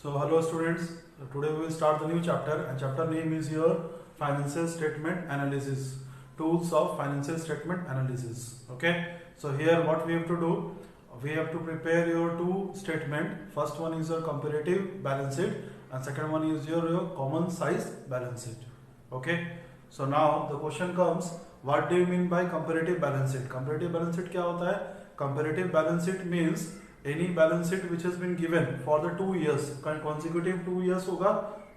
So hello students, today we will start the new chapter and chapter name is your financial statement analysis, tools of financial statement analysis. Okay, so here what we have to do, we have to prepare your two statement. First one is your comparative balance sheet and second one is your common size balance sheet. Okay, so now the question comes, what do you mean by comparative balance sheet? Comparative balance sheet क्या होता है? Comparative balance sheet means any balance sheet which has been given for the 2 years, consecutive 2 years होगा.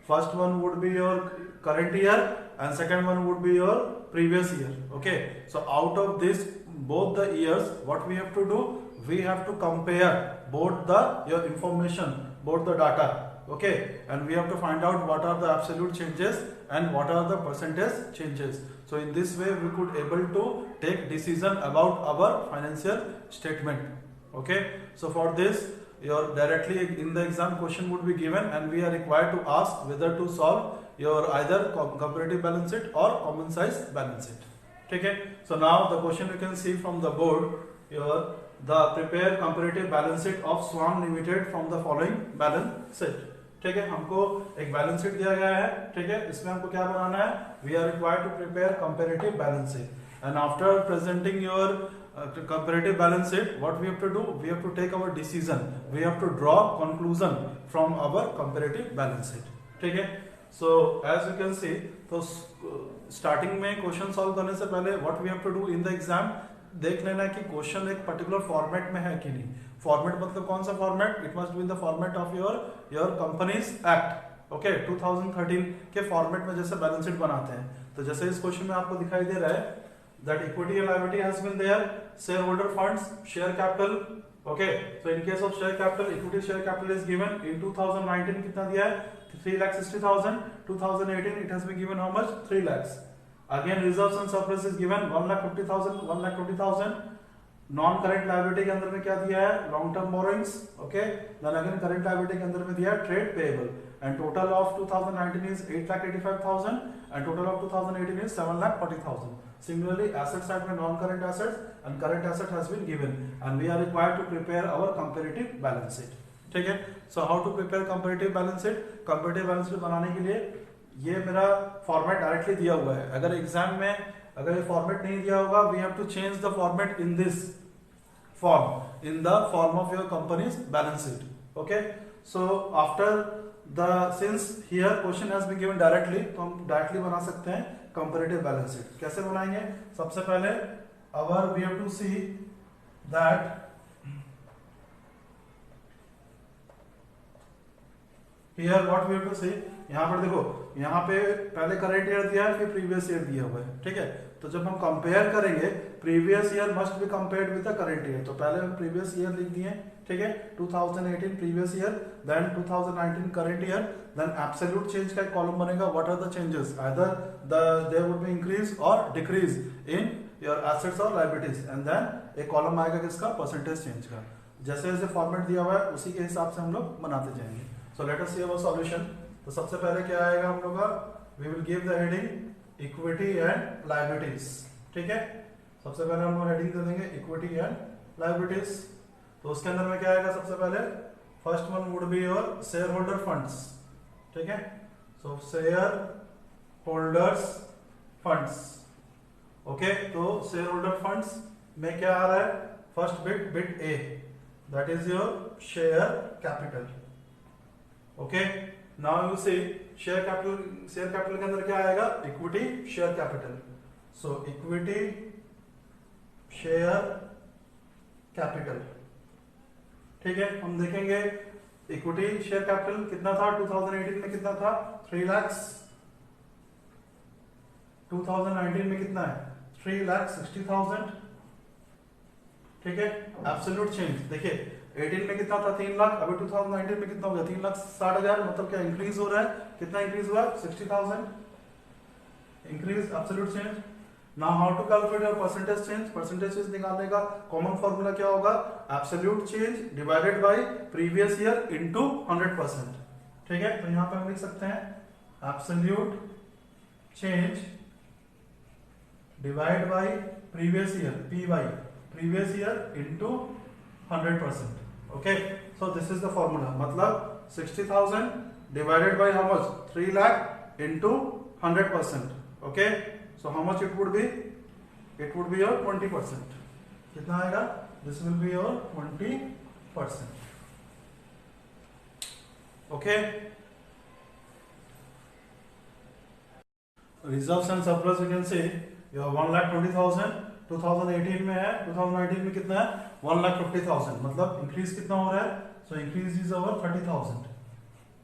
First one would be your current year and second one would be your previous year. Okay, so out of this both the years, what we have to do, we have to compare both the your information, both the data. Okay, and we have to find out what are the absolute changes and what are the percentage changes. So in this way we could able to take decision about our financial statement. Okay, so for this your directly in the exam question would be given and we are required to ask whether to solve your either comparative balance sheet or common size balance sheet. Okay, so now the question you can see from the board, your the prepare comparative balance sheet of Swan Limited from the following balance sheet. ठीक है, हमको एक balance sheet दिया गया है. ठीक है, इसमें हमको क्या बनाना है, we are required to prepare comparative balance sheet and after presenting your comparative balance sheet, what we have to do, we have to take our decision, we have to draw conclusion from our comparative balance sheet. ठीक है, so as you can see, तो starting में question solve करने से पहले what we have to do in the exam, देख लेना कि क्वेश्चन एक पर्टिकुलर फॉर्मेट में है कि नहीं. फॉर्मेट मतलब कौन सा format, it must be in the format of your companies act. Okay, 2013 के फॉर्मेट में जैसे बैलेंस शीट बनाते हैं, तो जैसे इस क्वेश्चन में आपको दिखाई दे रहा है that equity and liability has been there, shareholder funds, share capital. Okay, so in case of share capital, equity share capital is given in 2019 कितना दिया है, 3,60,000. 2018 it has been given how much, 3 lakhs. Again reserves and surplus is given 1,50,000, 1,20,000. Non current liability के अंदर में क्या दिया है, long term borrowings. Okay, then again current liability के अंदर में दिया है trade payable and total of 2019 is 8,85,000 and total of 2018 is 7,40,000. Similarly, asset side में non-current assets and current asset has been given and we are required to prepare our comparative balance sheet. ठीक है, so how to prepare comparative balance sheet? Comparative balance sheet बनाने के लिए ये मेरा format directly दिया हुआ है. अगर एग्जाम में अगर ये फॉर्मेट नहीं दिया होगा, we have to change the format in this form, in the form of your company's balance sheet. Okay, so after the since here question has been given directly, तो हम डायरेक्टली बना सकते हैं कंपैरेटिव बैलेंस शीट. कैसे बनाएंगे, सबसे पहले our we have to see that here what we have to see. यहां पर देखो, यहां पे पहले करंट ईयर दिया है, फिर प्रीवियस ईयर दिया हुआ है. ठीक है, तो जब हम कंपेयर करेंगे, previous year must be compared with the current year, तो पहले हम प्रीवियस ईयर लिख दिए. ठीक है, 2018 previous year, then 2019 current year, then absolute change का एक कॉलम बनेगा. What are the changes, either there would be increase और डिक्रीज इन योर एसेट्स और लायबिलिटीज एंड देन एक कॉलम आएगा किसका, परसेंटेज चेंज का. जैसे जैसे फॉर्मेट दिया हुआ है उसी के हिसाब से हम लोग बनाते जाएंगे. So let us see our solution. तो सबसे पहले क्या आएगा हम लोग का, we will give the heading equity and liabilities. ठीक है, सबसे पहले हम लोग हेडिंग दे देंगे इक्विटी एंड लायबिलिटीज. तो उसके अंदर में क्या आएगा, सबसे पहले first one would be your shareholder funds. ठीक है, so shareholders funds. Okay, तो शेयर होल्डर फंड्स में क्या आ रहा है, first bit a, that is your share capital. Okay, now you see share capital के अंदर क्या आएगा, equity share capital. So equity share capital. ठीक है, हम देखेंगे इक्विटी शेयर कैपिटल कितना था 2018 में, कितना था 3 lakhs. 2019 में कितना है, 3,60,000. ठीक है, एब्सोल्यूट चेंज देखिए, 18 में कितना था 3 लाख, अभी 2019 में कितना हो गया 3,60,000. मतलब क्या इंक्रीज हो रहा है, कितना इंक्रीज हुआ, 60,000 increase, absolute change. Now how to calculate your percentage change. Percentage change निकालने का कॉमन फॉर्मूला क्या होगा, absolute change divided by previous year into 100%. ठीक है, तो यहां पे हम लिख सकते हैं absolute change divide by previous year, P Y, previous year into 100%. Okay, so this is the formula, मतलब 60,000 divided by how much, 3 lakh into 100%. Okay, so how much it would be? It would be your 20%. कितना आएगा? This will be your 20%. Okay. Reserves and surplus we can say your 1,20,000 2018 में है, 2019 में कितना है 1,50,000, मतलब increase कितना हो रहा है? So increase is over 30,000.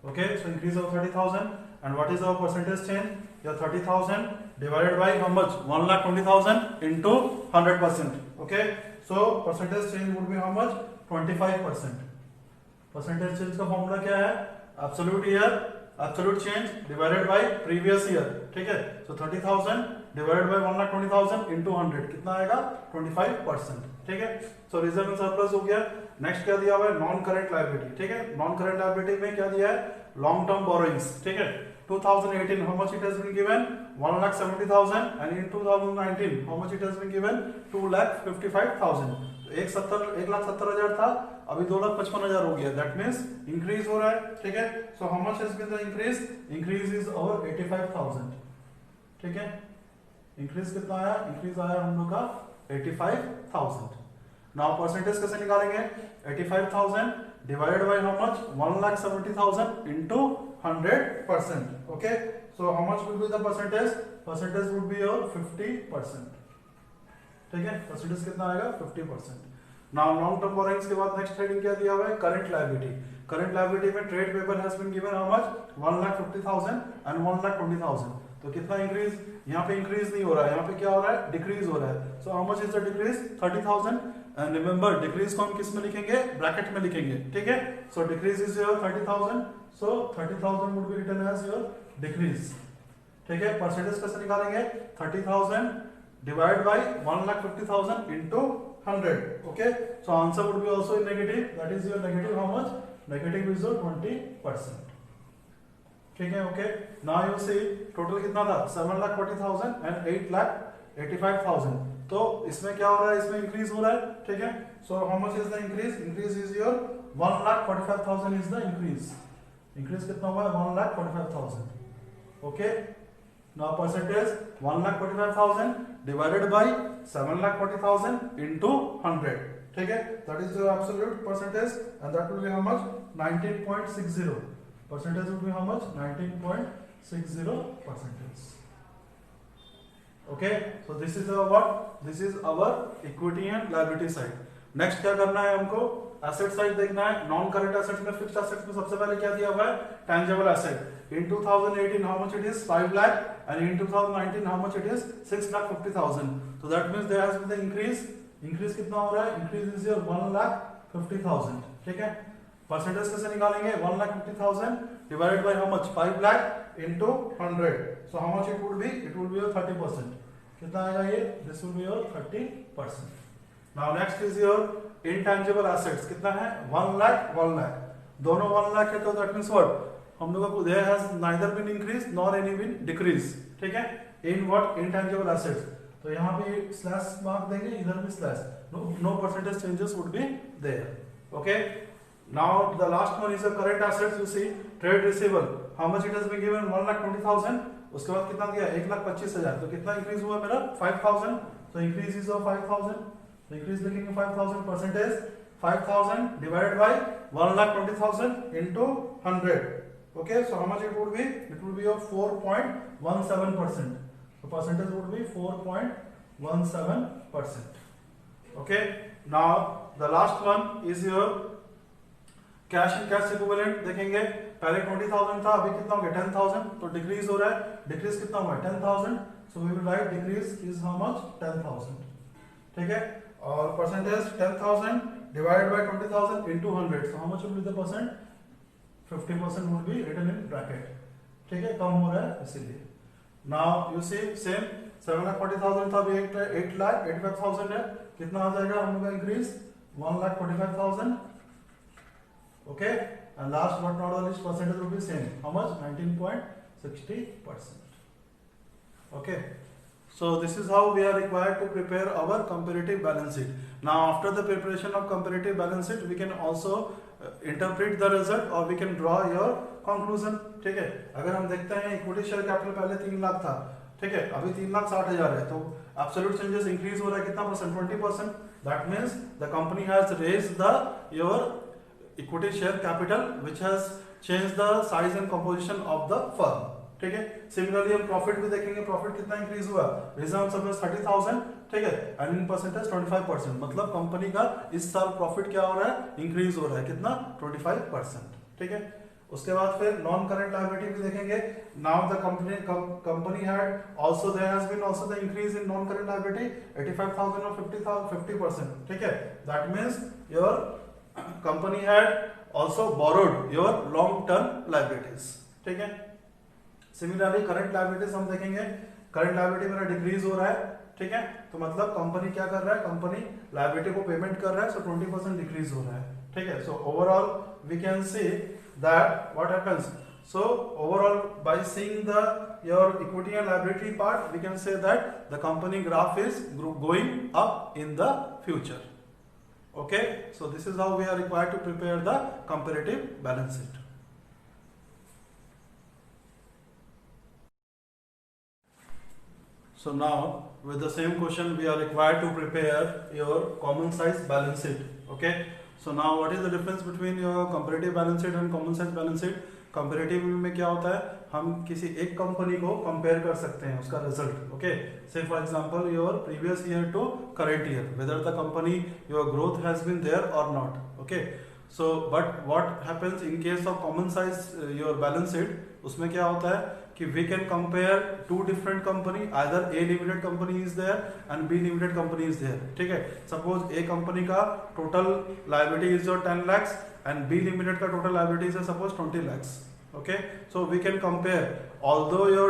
Okay, so increase of 30,000, and what is our percentage change? Your 30,000 divided by how much? 1,20,000 into 100%. Okay, so percentage change would be how much? 25%. Percentage change का formula क्या है? Absolute year, absolute change divided by previous year. ठीक है, so 30,000 divided by 1,20,000 into 100 कितना आएगा? 25%. ठीक है, so reserve and surplus हो गया. नेक्स्ट क्या दिया हुआ है? Non current liability. ठीक है, नॉन करंट लायबिलिटी में क्या दिया है? Long term borrowings. ठीक है, 2018 how much it has been given? 1,70,000, and in 2019 how much it has been given? 2,55,000. 1,70,000 था, अभी 2,55,000 हो गया. दैट मीन्स इंक्रीज हो रहा है. ठीक है, so how much has been the increase? Increase is over 85,000. ठीक है, इंक्रीज कितना आया? इंक्रीज आया हम लोग का 85,000. नाउ परसेंटेज कैसे निकालेंगे? 85,000 divided by how much? 1,70,000 into 100%. Okay, so how much will be the percentage? Percentage would be your 50%. ठीक है, परसेंटेज कितना आएगा? 50%. नाउ लॉन्ग टर्म बोरोइंग्स के बाद नेक्स्ट हेडिंग क्या दिया हुआ है? Current liability. करंट लायबिलिटी में trade paper has been given how much? 1,50,000 and 1,20,000. तो कितना इंक्रीज? यहाँ पे इंक्रीज नहीं हो रहा है, यहाँ पे क्या हो रहा है? डिक्रीज हो रहा है. So how much is the decrease? 30,000. And remember decrease को हम किस में लिखेंगे? ब्रैकेट में लिखेंगे. ठीक है, so decrease is your 30,000. So 30,000 would be written as your decrease. ठीक है, परसेंटेज कैसे निकालेंगे? 30,000 divide by 1,50,000 into 100. Okay, so answer would be also in negative. That is your negative how much? Negative is your 20%. ठीक है, okay. Now you see total कितना था? 7,40,000 and 8,85,000. तो इसमें क्या हो रहा है? इसमें इंक्रीज हो रहा है. ठीक है, so how much is the increase? Increase is your 1,45,000 is the increase. Increase कितना हुआ है? 1,45,000. Okay, now percentage 1,45,000 divided by 7,40,000 into 100. ठीक है, that is your absolute percentage, and that will be how much? 19.60. Percentage will be how much? 19.60%. Okay, so this is our what? This is our equity and liability side. Next क्या करना है हमको? Asset side देखना है. Non current assets में, fixed assets में सबसे पहले क्या दिया हुआ है? Tangible asset. In 2018 how much it is? 5 lakh, and in 2019 how much it is? 6,50,000. So that means there has been the increase. Increase कितना हो रहा है? Increase is your 1,50,000. ठीक है, परसेंटेज कैसे निकालेंगे? 1,50,000 divided by how much? 5 lakh into 100. So how much it would be? It would be your 30%. कितना आएगा ये? This will be your 30%. Now next is your intangible assets. कितना है? 1 lakh, 1 lakh. दोनों 1 lakh है, तो that means what? हम लोगों को there has neither been increase nor any been decrease. ठीक है, in what? Intangible assets. तो यहाँ पे स्लैश मार्क देंगे, इधर भी slash. No percentage changes would be there. Okay. Now the last one is the current assets. You see trade receivable. How much it has been given? 1,20,000. उसके बाद कितना दिया? 1,25,000. तो कितना इंक्रीज हुआ मेरा? 5,000. So increase is of 5,000. तो increase लिखेंगे 5,000. Percentage 5,000 divided by 1,20,000 into 100. Okay, so how much it would be? It would be of 4.17%. So percentage would be 4.17%. Okay, now the last one is your cash and cash equivalent. देखेंगे पहले 20,000 था, अभी कितना हो गया? 10,000. तो decrease हो रहा है. डिक्रीज कितना हुआ? 10,000. So we will write decrease is how much? 10,000. ठीक है, और percentage 10,000 divided by 20,000 into 100. So how much will be the percent? 50% would be written in bracket. ठीक है, कम हो रहा है इसीलिए. Now you see same 7,40,000 था, अभी 8,85,000 है. कितना आ जाएगा हम लोग का increase? 1,45,000. Okay, and last but not the least percentage will be same. How much? 19.60%. Okay, so this is how we are required to prepare our comparative balance sheet. Now after the preparation of comparative balance sheet, we can also interpret the result और we can draw your conclusion. ठीक है, अगर हम देखते हैं equity share capital पहले 3 लाख था, ठीक है, अभी 3,60,000 है, तो एब्सोल्यूट चेंजेस इंक्रीज हो रहा है कितना percent, 20%। That means the company has raised the your equity share capital which has change the size and composition of the firm. ठीक है, सिमिलरली हम प्रॉफिट भी देखेंगे, प्रॉफिट कितना इंक्रीज हुआ, रिजर्व सरप्लस 30,000, ठीक है, एंड इन परसेंटेज 25%, मतलब कंपनी का इस साल प्रॉफिट क्या हो रहा है, इंक्रीज हो रहा है कितना, 25%। ठीक है, उसके बाद फिर नॉन करेंट लायबिलिटी भी देखेंगे। Now the company had also there has been also the increase in non current liability 85,000 और 50%। ठीक है, that means your company had also borrowed your long term liabilities. ठीक है, सिमिलरली करंट लायबिलिटीज हम देखेंगे, current liability मेरा decrease हो रहा है। ठीक है, तो मतलब कंपनी क्या कर रहा है, कंपनी लायबिलिटी को पेमेंट कर रहा है, सो 20% डिक्रीज हो रहा है। ठीक है, so overall we can see that what happens, so overall by seeing the your equity and liability part, we can say that the company graph is going up in the future. Okay, so this is how we are required to prepare the comparative balance sheet. So now with the same question we are required to prepare your common size balance sheet. Okay, so now what is the difference between your comparative balance sheet and common size balance sheet? Comparative में क्या होता है, हम किसी एक company को compare कर सकते हैं उसका result. Okay, say for example your previous year to current year, whether the company your growth has been there or not. Okay, so but what happens in case of common size your balance sheet, उसमें क्या होता है कि we can compare two different company, either a limited company is there and B limited company is there. ठीक है, suppose a company का total liability is your 10 lakhs and B limited का total liabilities है suppose 20 lakhs. Okay, so we can compare, although your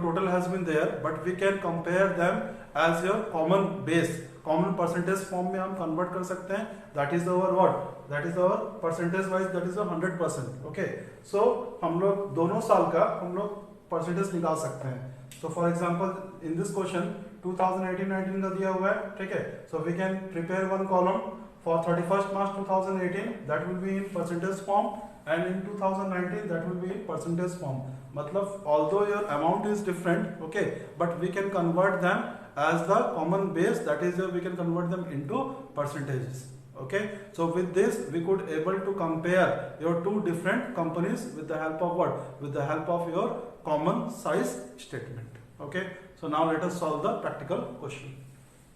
total has been there, but we can compare them as your common base, common percentage form में हम convert कर सकते हैं, that is our what, that is our percentage wise, that is our 100%. Okay, so हम लोग दोनों साल का हम लोग percentage निकाल सकते हैं। So for example in this question 2018-19 का दिया हुआ है, ठीक है, so we can prepare one column for 31st March 2018, that will be in percentage form, and in 2019 that will be in percentage form. मतलब although your amount is different, okay, but we can convert them as the common base, that is we can convert them into percentages. Okay, so with this we could able to compare your two different companies with the help of what, with the help of your common size statement. Okay, so now let us solve the practical question.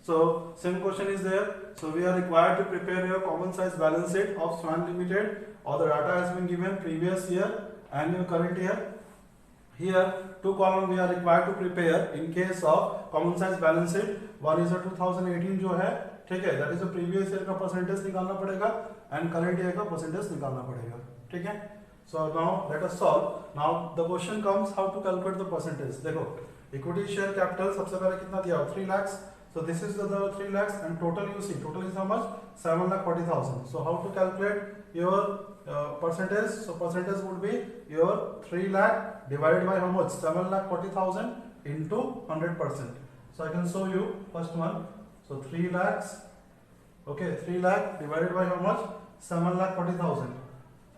So same question is there, so we are required to prepare your common size balance sheet of Swan Limited. All the data has been given previous year and your current year. Here two column we are required to prepare in case of common size balance sheet. One is a 2018 जो है, ठीक है, that is a previous year का percentage निकालना पड़ेगा and current year का percentage निकालना पड़ेगा। ठीक है, so now let us solve. Now the question comes how to calculate the percentage. देखो equity share capital सबसे पहले कितना दिया, 3 lakhs. So this is the 3 lakhs and total you see, total is how much, 7,40,000. So how to calculate your percentage? So percentage would be your 3 lakh divided by how much, 7,40,000 into 100%. So I can show you first one. So 3 lakhs, okay, 3 lakh divided by how much, 7,40,000.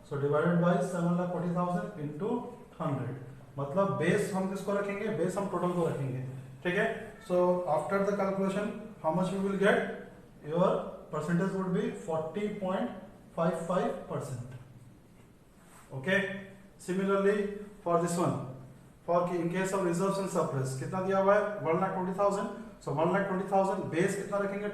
So divided by 7,40,000 into 100. मतलब base हम किसको रखेंगे, base हम total को रखेंगे। ठीक है, so after the calculation how much we will get, your percentage would be 40.55%. okay, similarly for this one, for in case of reserves and surplus कितना दिया हुआ है, 1,20,000. so 1,20,000 base कितना रखेंगे,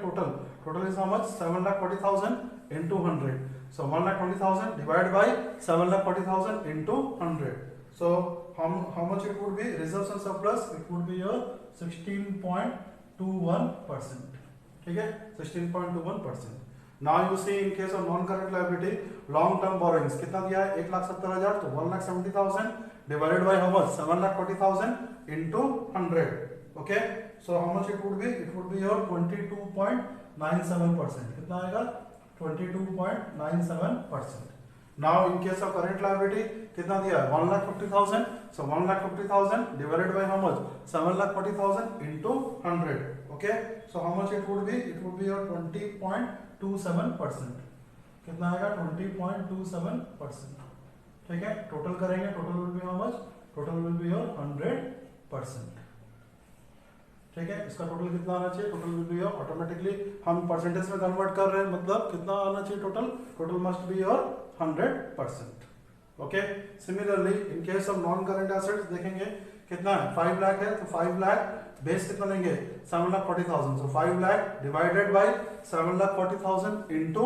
total is how much, 7,40,000 into 100. so 1,20,000 divided by 7,40,000 into 100. so how much it would be, reserves and surplus, it would be your 16.21%. ठीक है, 16.21%. Now you see in case of non current liability, long term borrowings कितना दिया है, 1,70,000, तो 1,70,000 divided by how much, 7,40,000 into 100. Okay, so how much it would be, it would be your 22.97%. कितना आएगा, 22.97%. Now in case of current liability कितना दिया है, 1,50,000. so 1,50,000 divided by how much, 7,40,000 into 100. okay, so how much it would be, it would be your 20.27%. कितना आएगा 20.27%। ठीक है, total करेंगे, total will be how much, total will be your 100%। ठीक है, इसका टोटल कितना आना चाहिए, total will be your, automatically हम परसेंटेज में कन्वर्ट कर रहे हैं, मतलब कितना आना चाहिए total, total must be your 100%। Okay, similarly in case of non current assets देखेंगे कितना है, 5 लाख है तो 5 लाख बेस कितना लेंगे, 7,40,000, सो 5 lakh divided by 7,40,000 into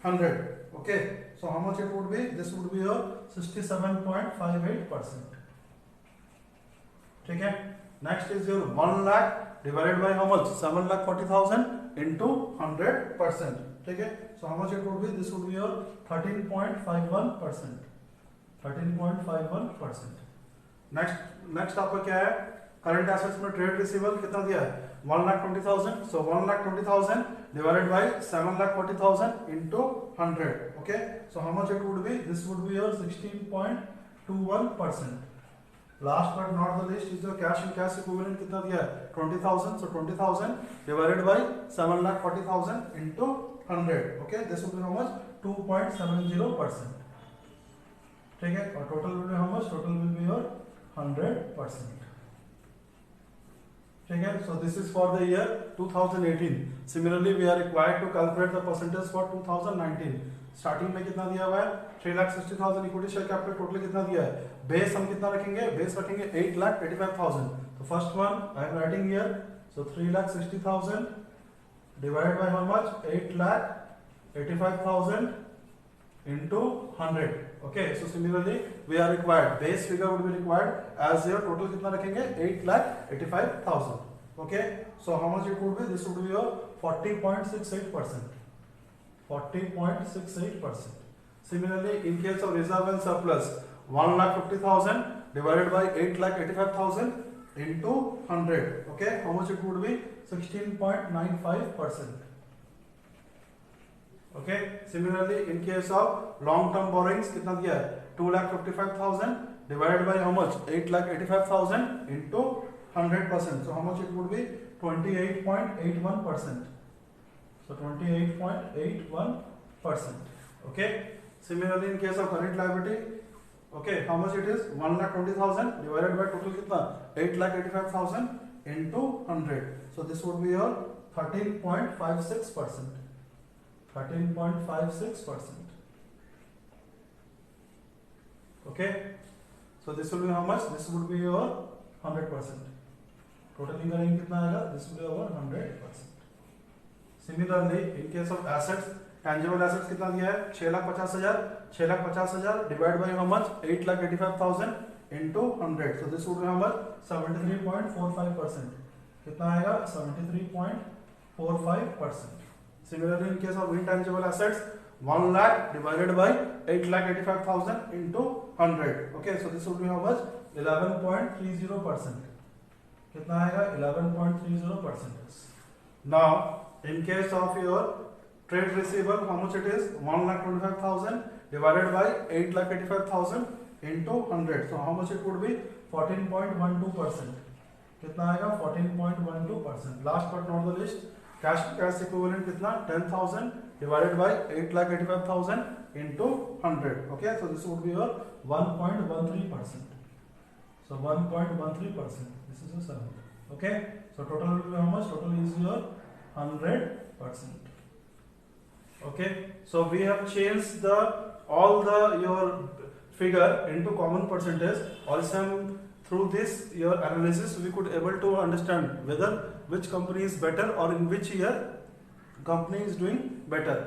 100। Okay, so how much it would be, this would be your 67.58%। ठीक है, next is your 1 lakh divided by how much, 7,40,000 into 100%। ठीक है, so how much it would be, this would be your 13.51%, 13.51%। Next आपका क्या है, current assets में trade receivable कितना दिया है, 1,20,000, सो 1,20,000 divided by 7,40,000 into 100। okay, so how much it would be, this would be your 16.21%। last but not the least is your cash and cash equivalent कितना दिया है, 20,000, so 20,000 divided by 7,40,000 into 100। okay, this would be how much, 2.70%। ठीक है, और total will be how much, total will be your 100%। ठीक है, so this is for the year 2018। similarly we are required to calculate the percentage for 2019। Starting में कितना दिया हुआ है, 3,60,000 इक्विटी शेयर कैपिटल, टोटल कितना दिया है, बेस हम कितना रखेंगे, बेस रखेंगे 8,85,000। तो first one I am writing here, so 3,60,000 divided by how much, 8,85,000 into 100। okay, so similarly we are required, base figure would be required as your total कितना रखेंगे, 8,85,000। okay, so how much it would be, this would be your 40.68%, 40.68%। similarly in case of reserve and surplus, 1,50,000 divided by 8,85,000 into 100। okay, how much it would be, 16.95%। okay, similarly in case of long term borrowings कितना दिया है, 2,55,000 divided by how much, 8,85,000 into 100%, so how much it would be, 28.81%, so 28.81%। okay, similarly in case of current liability, okay, how much it is, 1,20,000 divided by total कितना, 8,85,000 into 100, so this would be your 13.56%, 13.56%। okay, so this will be how much, this would be your 100%। Totalling करेंगे कितना आएगा, this will be over 100%। similarly in case of assets, tangible assets कितना दिया है, 6,50,000, 6,50,000 divided by how much, 8,85,000 into 100, so this would be how much, 73.45%। कितना आएगा, 73.45%। similarly in case of intangible assets, 1 lakh divided by 8,85,000 into 100। okay, so this would be how much, 11.30%। कितना आएगा, 11.30%। now in case of your trade receivable, how much it is, 1,25,000 divided by 8,85,000 into 100, so how much it would be, 14.12%। कितना आएगा, 14.12%। last but not the least, cash cash equivalent कितना, 10,000 divided bye 8,85,000 into 100। okay, so this would be your 1.13%, so 1.13%, this is your 7। okay, so total will be how much, total is your 100%। okay, so we have changed the all the your figure into common percentage, also through this your analysis we could able to understand whether which company is better or in which year company is doing better।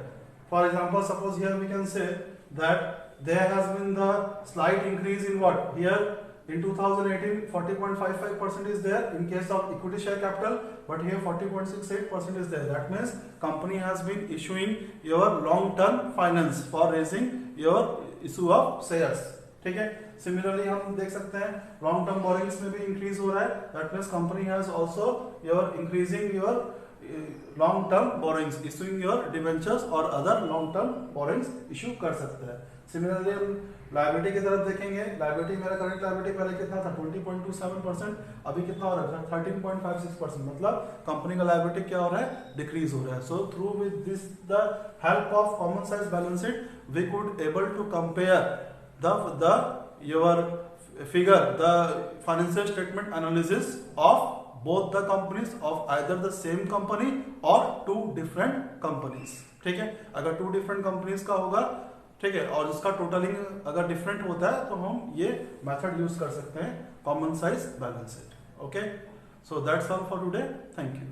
for example, suppose here we can say that there has been the slight increase in what, here in 2018 40.55% is there in case of equity share capital, but here 40.68% is there, that means company has been issuing your long term finance for raising your issue of shares। ठीक है, similarly हम देख सकते हैं long term borings में भी increase हो रहा है, that means company has also your increasing your long term borrowings, issuing your debentures और other long term borrowings issue कर सकते हैं। सिमिलरली लायबिलिटी की तरफ देखेंगे, लायबिलिटी मेरा करंट लायबिलिटी पहले कितना था 20.27%, अभी कितना हो रहा है 13.56%, मतलब कंपनी का लायबिलिटी क्या हो रहा है, डिक्रीज हो रहा है. So through with this the help of common size balance sheet we could able to compare the your figure the financial statement analysis of both the companies of either the same company or two different companies. ठीक है, अगर two different companies का होगा, ठीक है, और उसका totalling अगर डिफरेंट होता है तो हम ये मेथड यूज कर सकते हैं, common size balance sheet. Okay, so that's all for today. Thank you.